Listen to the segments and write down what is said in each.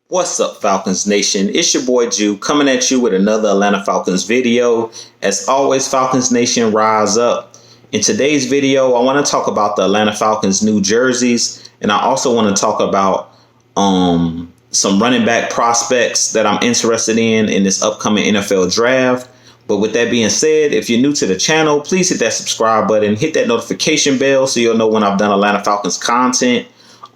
What's up, Falcons Nation? It's your boy Jew coming at you with another Atlanta Falcons video. As always, Falcons Nation, rise up. In today's video, I want to talk about the Atlanta Falcons new jerseys, and I also want to talk about some running back prospects that I'm interested in this upcoming NFL draft. But with that being said, if you're new to the channel, please hit that subscribe button, hit that notification bell so you'll know when I've done Atlanta Falcons content.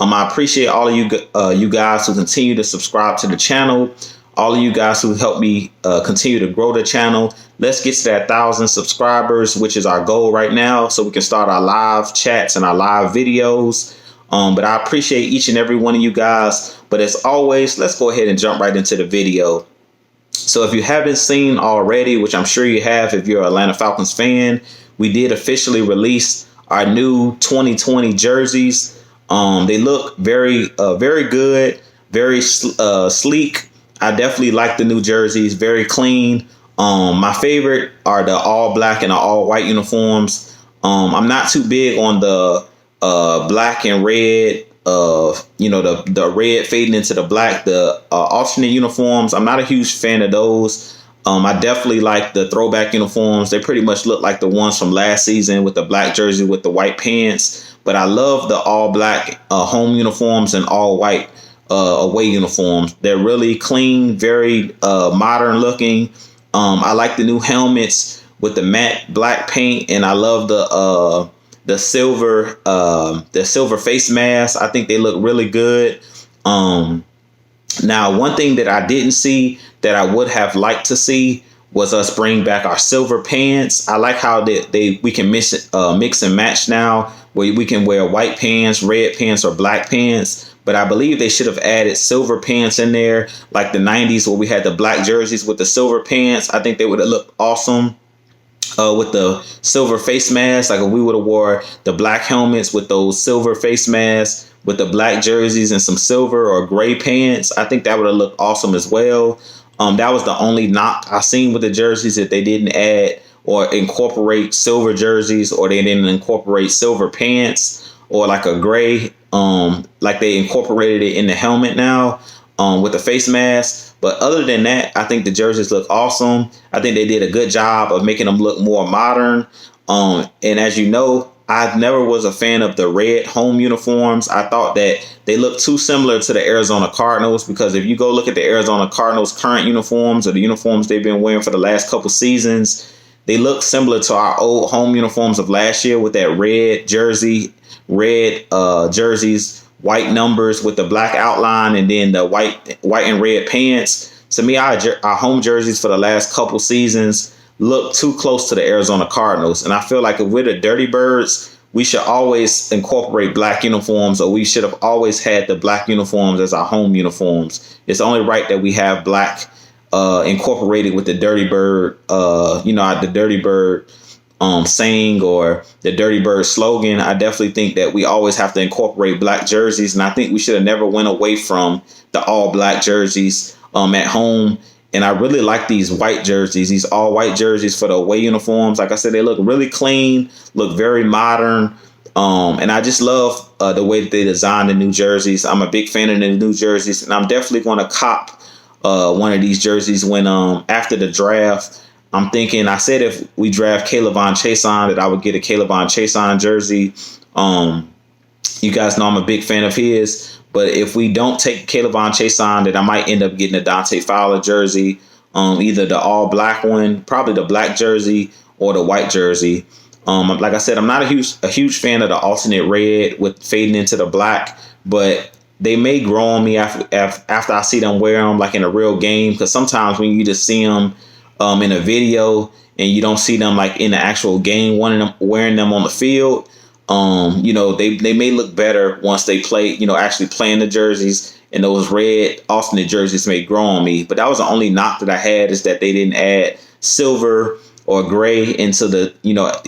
I appreciate all of you guys who continue to subscribe to the channel, all of you guys who help me continue to grow the channel. Let's get to that 1,000 subscribers, which is our goal right now, so we can start our live chats and our live videos. But I appreciate each and every one of you guys. But as always, let's go ahead and jump right into the video. So if you haven't seen already, which I'm sure you have if you're an Atlanta Falcons fan, we did officially release our new 2020 jerseys. They look very good, very sleek. I definitely like the new jerseys, very clean. My favorite are the all black and the all white uniforms. I'm not too big on the black and red, the red fading into the black, the alternate uniforms. I'm not a huge fan of those. I definitely like the throwback uniforms. They pretty much look like the ones from last season with the black jersey with the white pants. But I love the all black home uniforms and all white away uniforms. They're really clean, very modern looking. I like the new helmets with the matte black paint, and I love the silver face mask. I think they look really good. Now, one thing that I didn't see that I would have liked to see was us bring back our silver pants. I like how we can mix and match now, where we can wear white pants, red pants, or black pants. But I believe they should have added silver pants in there, like the 90s where we had the black jerseys with the silver pants. I think they would have looked awesome with the silver face mask. Like if we would have wore the black helmets with those silver face masks with the black jerseys and some silver or gray pants, I think that would have looked awesome as well. That was the only knock I seen with the jerseys, that they didn't add or incorporate silver jerseys, or they didn't incorporate silver pants, or like a gray, like they incorporated it in the helmet now with the face mask. But other than that, I think the jerseys look awesome. I think they did a good job of making them look more modern. And as you know, I never was a fan of the red home uniforms. I thought that they looked too similar to the Arizona Cardinals, because if you go look at the Arizona Cardinals' current uniforms, or the uniforms they've been wearing for the last couple seasons, they look similar to our old home uniforms of last year with that red jerseys, white numbers with the black outline, and then the white and red pants. To me, our home jerseys for the last couple seasons look too close to the Arizona Cardinals. And I feel like if we're the Dirty Birds, we should always incorporate black uniforms, or we should have always had the black uniforms as our home uniforms. It's only right that we have black incorporated with the Dirty Bird, the Dirty Bird saying, or the Dirty Bird slogan. I definitely think that we always have to incorporate black jerseys. And I think we should have never went away from the all black jerseys at home. And I really like these white jerseys, these all white jerseys for the away uniforms. Like I said, they look really clean, look very modern. And I just love the way that they designed the new jerseys. I'm a big fan of the new jerseys, and I'm definitely going to cop one of these jerseys when after the draft. I'm thinking, I said if we draft K'Lavon Chaisson, that I would get a K'Lavon Chaisson jersey. You guys know I'm a big fan of his. But if we don't take K'Lavon Chaisson, that I might end up getting a Dante Fowler jersey, either the all black one, probably the black jersey, or the white jersey. Like I said, I'm not a huge fan of the alternate red with fading into the black, but they may grow on me after I see them wear them, like in a real game. Because sometimes when you just see them in a video and you don't see them like in the actual game, wearing them on the field, they may look better once they play, actually playing the jerseys, and those red alternate jerseys may grow on me. But that was the only knock that I had, is that they didn't add silver or gray into the,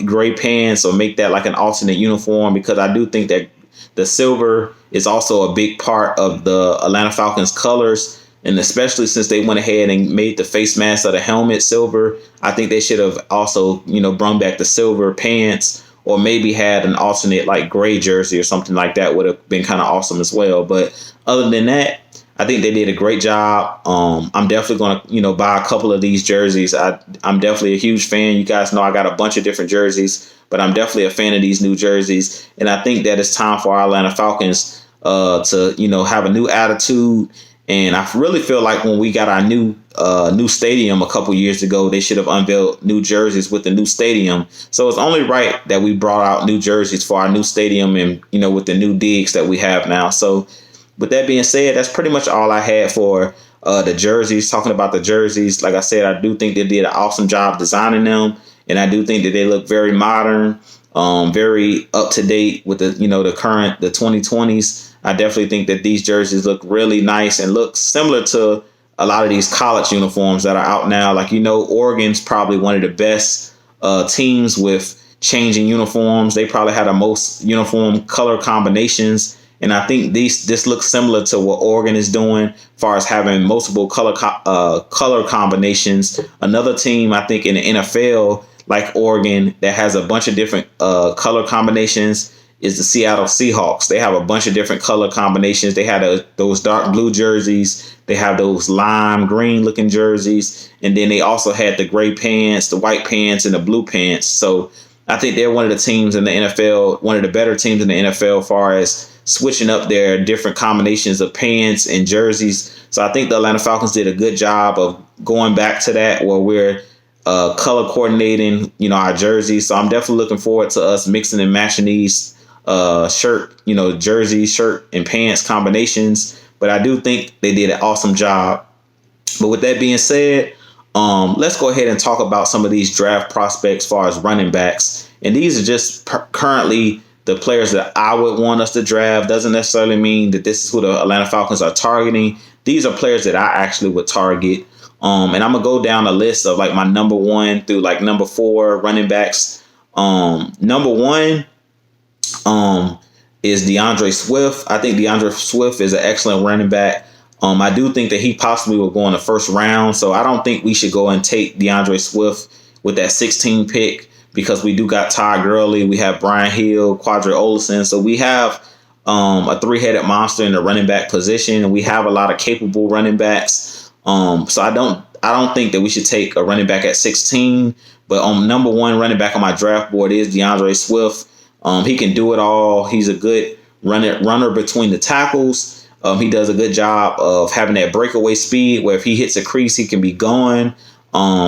gray pants, or make that like an alternate uniform, because I do think that the silver is also a big part of the Atlanta Falcons colors. And especially since they went ahead and made the face mask of the helmet silver, I think they should have also, brought back the silver pants, or maybe had an alternate like gray jersey or something like that. Would have been kind of awesome as well. But other than that, I think they did a great job. I'm definitely going to, buy a couple of these jerseys. I'm definitely a huge fan. You guys know I got a bunch of different jerseys, but I'm definitely a fan of these new jerseys. And I think that it's time for our Atlanta Falcons to, have a new attitude. And I really feel like when we got our new stadium a couple years ago, they should have unveiled new jerseys with the new stadium. So it's only right that we brought out new jerseys for our new stadium and, with the new digs that we have now. So with that being said, that's pretty much all I had for the jerseys. Talking about the jerseys, like I said, I do think they did an awesome job designing them, and I do think that they look very modern, very up to date with the the 2020s. I definitely think that these jerseys look really nice and look similar to a lot of these college uniforms that are out now. Like Oregon's probably one of the best teams with changing uniforms. They probably had the most uniform color combinations. And I think this looks similar to what Oregon is doing as far as having multiple color combinations. Another team, I think, in the NFL, like Oregon, that has a bunch of different color combinations is the Seattle Seahawks. They have a bunch of different color combinations. They had those dark blue jerseys. They have those lime green looking jerseys. And then they also had the gray pants, the white pants, and the blue pants. So I think they're one of the teams in the NFL, one of the better teams in the NFL as far as switching up their different combinations of pants and jerseys. So I think the Atlanta Falcons did a good job of going back to that where we're color coordinating, our jerseys. So I'm definitely looking forward to us mixing and matching these jersey, shirt, and pants combinations. But I do think they did an awesome job. But with that being said, let's go ahead and talk about some of these draft prospects as far as running backs. And these are just currently the players that I would want us to draft. Doesn't necessarily mean that this is who the Atlanta Falcons are targeting. These are players that I actually would target. And I'm going to go down a list of like my number 1 through like number 4 running backs. Number 1 is DeAndre Swift. I think DeAndre Swift is an excellent running back. I do think that he possibly will go in the first round. So I don't think we should go and take DeAndre Swift with that 16 pick because we do got Todd Gurley. We have Brian Hill, Quadri Olesen. So we have a three-headed monster in the running back position. And we have a lot of capable running backs. So I don't think that we should take a running back at 16. But number 1 running back on my draft board is DeAndre Swift. He can do it all. He's a good runner between the tackles. He does a good job of having that breakaway speed where if he hits a crease, he can be gone.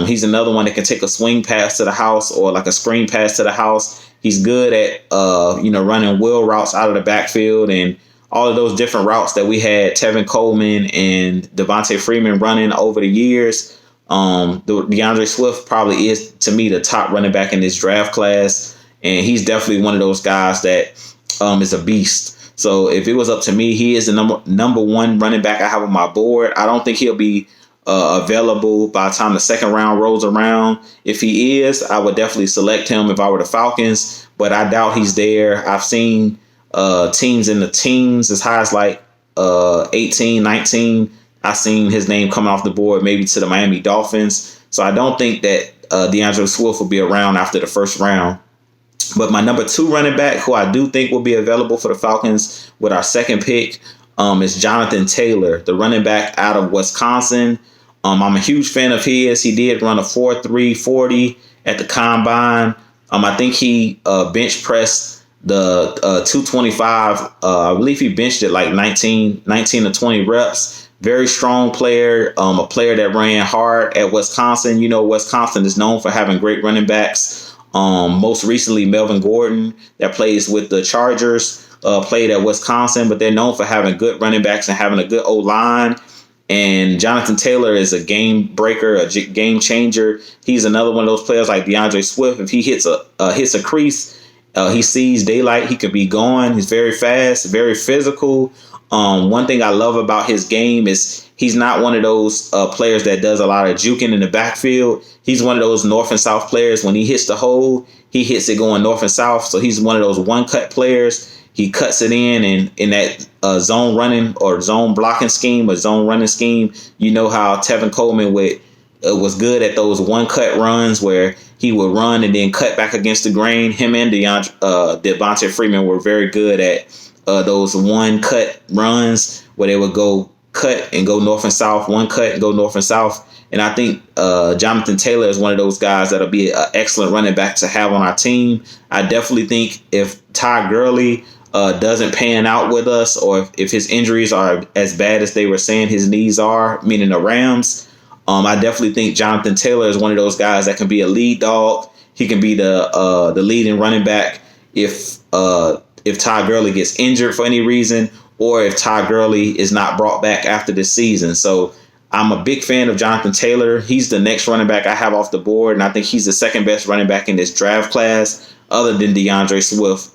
He's another one that can take a swing pass to the house or like a screen pass to the house. He's good at, running wheel routes out of the backfield and all of those different routes that we had Tevin Coleman and Devontae Freeman running over the years. DeAndre Swift probably is, to me, the top running back in this draft class. And he's definitely one of those guys that is a beast. So if it was up to me, he is the number 1 running back I have on my board. I don't think he'll be available by the time the second round rolls around. If he is, I would definitely select him if I were the Falcons. But I doubt he's there. I've seen teams in the teens as high as like 18, 19. I've seen his name coming off the board maybe to the Miami Dolphins. So I don't think that DeAndre Swift will be around after the first round. But my number 2 running back, who I do think will be available for the Falcons with our second pick, is Jonathan Taylor, the running back out of Wisconsin. I'm a huge fan of his. He did run a 4.3 40 at the combine. I think he bench pressed the 225. I believe he benched it like 19 to 20 reps. Very strong player, a player that ran hard at Wisconsin. Wisconsin is known for having great running backs. Most recently, Melvin Gordon, that plays with the Chargers, played at Wisconsin, but they're known for having good running backs and having a good O-line. And Jonathan Taylor is a game breaker, a game changer. He's another one of those players like DeAndre Swift. If he hits a crease, he sees daylight, he could be gone. He's very fast, very physical. One thing I love about his game is he's not one of those players that does a lot of juking in the backfield. He's one of those north and south players. When he hits the hole, he hits it going north and south. So he's one of those one-cut players. He cuts it in that zone running or zone blocking scheme or zone running scheme. You know how Tevin Coleman was good at those one-cut runs where he would run and then cut back against the grain. Him and Devontae Freeman were very good at those one-cut runs where they would go cut and go north and south, one cut and go north and south. And I think Jonathan Taylor is one of those guys that'll be an excellent running back to have on our team. I definitely think if Ty Gurley doesn't pan out with us, or if his injuries are as bad as they were saying his knees are, meaning the Rams, I definitely think Jonathan Taylor is one of those guys that can be a lead dog. He can be the leading running back if Ty Gurley gets injured for any reason, or if Ty Gurley is not brought back after this season. So I'm a big fan of Jonathan Taylor. He's the next running back I have off the board, and I think he's the second best running back in this draft class, other than DeAndre Swift.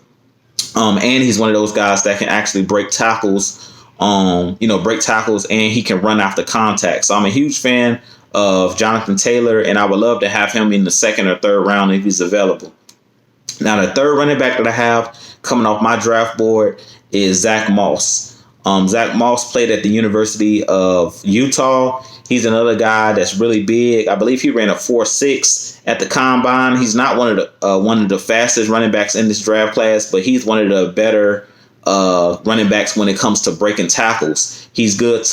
And he's one of those guys that can actually break tackles, and he can run after contact. So I'm a huge fan of Jonathan Taylor, and I would love to have him in the second or third round if he's available. Now, the third running back that I have coming off my draft board is Zach Moss. Zach Moss played at the University of Utah. He's another guy that's really big. I believe he ran a 4.6 at the combine. He's not one of the fastest running backs in this draft class, but he's one of the better running backs when it comes to breaking tackles. He's good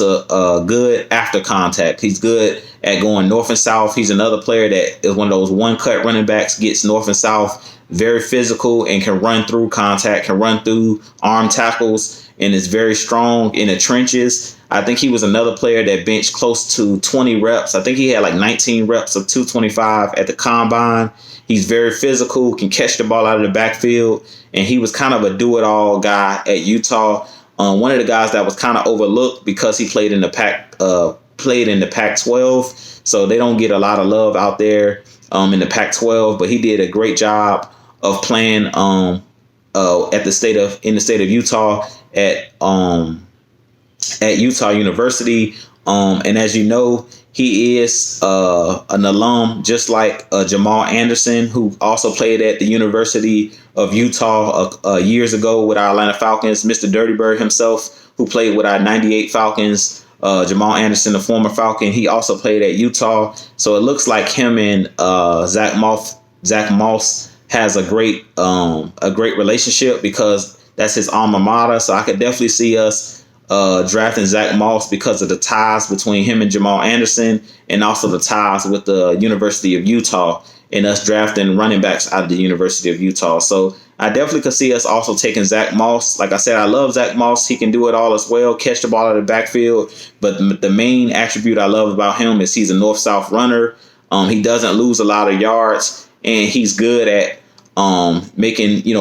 after contact. He's good at going north and south. He's another player that is one of those one-cut running backs, gets north and south, very physical, and can run through contact, can run through arm tackles, and is very strong in the trenches. I think he was another player that benched close to 20 reps. I think he had like 19 reps of 225 at the combine. He's very physical, can catch the ball out of the backfield, and he was kind of a do-it-all guy at Utah. One of the guys that was kind of overlooked because he played in the Pac-12, so they don't get a lot of love out there in the Pac-12. But he did a great job of playing in the state of Utah at Utah University. And as you know, he is an alum, just like Jamal Anderson, who also played at the University of Utah years ago with our Atlanta Falcons. Mr. Dirty Bird himself, who played with our 98 Falcons. Jamal Anderson, the former Falcon, he also played at Utah. So it looks like him and Zach Moss has a great relationship, because that's his alma mater. So I could definitely see us drafting Zach Moss because of the ties between him and Jamal Anderson, and also the ties with the University of Utah, and us drafting running backs out of the University of Utah. So I definitely could see us also taking Zach Moss. Like I said, I love Zach Moss. He can do it all as well, catch the ball out of the backfield. But the main attribute I love about him is he's a north-south runner. He doesn't lose a lot of yards, and he's good at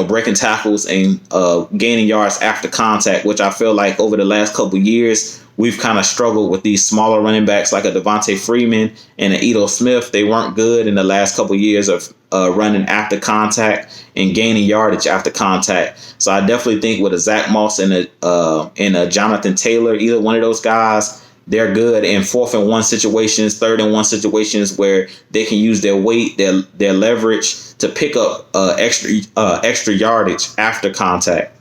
breaking tackles and gaining yards after contact, which I feel like over the last couple years, we've kind of struggled with these smaller running backs like a Devontae Freeman and an Ito Smith. They weren't good in the last couple years of running after contact and gaining yardage after contact. So I definitely think with a Zach Moss and a Jonathan Taylor, either one of those guys, they're good in 4th and 1 situations, 3rd and 1 situations where they can use their weight, their leverage to pick up extra yardage after contact.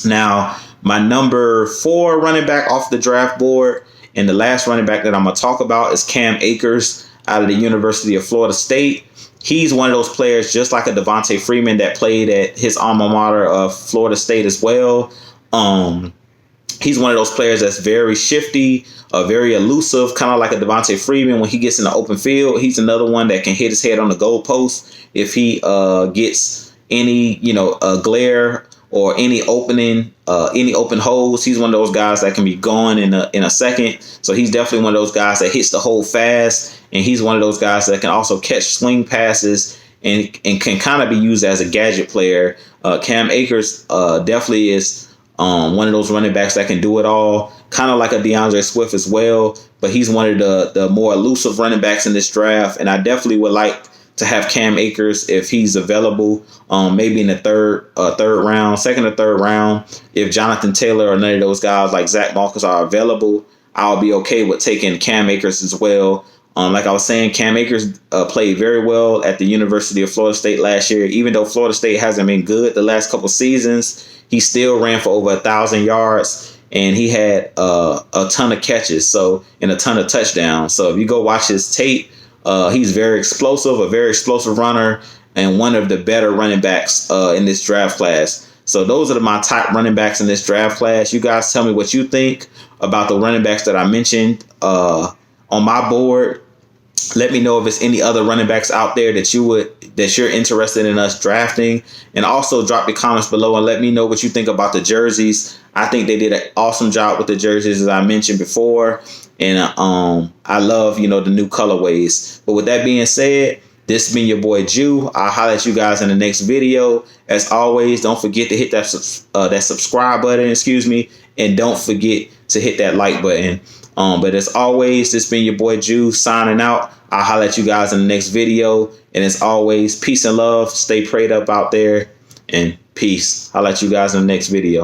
Now, my number 4 running back off the draft board, and the last running back that I'm going to talk about, is Cam Akers out of the University of Florida State. He's one of those players, just like a Devontae Freeman, that played at his alma mater of Florida State as well. He's one of those players that's very shifty, very elusive, kind of like a Devontae Freeman. When he gets in the open field, he's another one that can hit his head on the goalpost if he gets any glare or any open holes. He's one of those guys that can be gone in a second. So he's definitely one of those guys that hits the hole fast, and he's one of those guys that can also catch swing passes and can kind of be used as a gadget player. Cam Akers definitely is one of those running backs that can do it all, kind of like a DeAndre Swift as well. But he's one of the more elusive running backs in this draft, and I definitely would like to have Cam Akers if he's available, maybe in the second or third round. If Jonathan Taylor or none of those guys like Zach Moss are available, I'll be okay with taking Cam Akers as well. Like I was saying, Cam Akers played very well at the University of Florida State last year. Even though Florida State hasn't been good the last couple seasons, he still ran for over 1,000 yards, and he had a ton of catches, and a ton of touchdowns. So if you go watch his tape, he's very explosive, a very explosive runner, and one of the better running backs in this draft class. So those are my top running backs in this draft class. You guys tell me what you think about the running backs that I mentioned on my board. Let me know if there's any other running backs out there that you're interested in us drafting, and also drop the comments below and let me know what you think about the jerseys. I think they did an awesome job with the jerseys, as I mentioned before, and I love the new colorways. But with that being said, this has been your boy Jew. I'll holler at you guys in the next video. As always, don't forget to hit that subscribe button, and don't forget to hit that like button. But as always, this has been your boy Jew signing out. I'll holler at you guys in the next video. And as always, peace and love. Stay prayed up out there. And peace. I'll let you guys in the next video.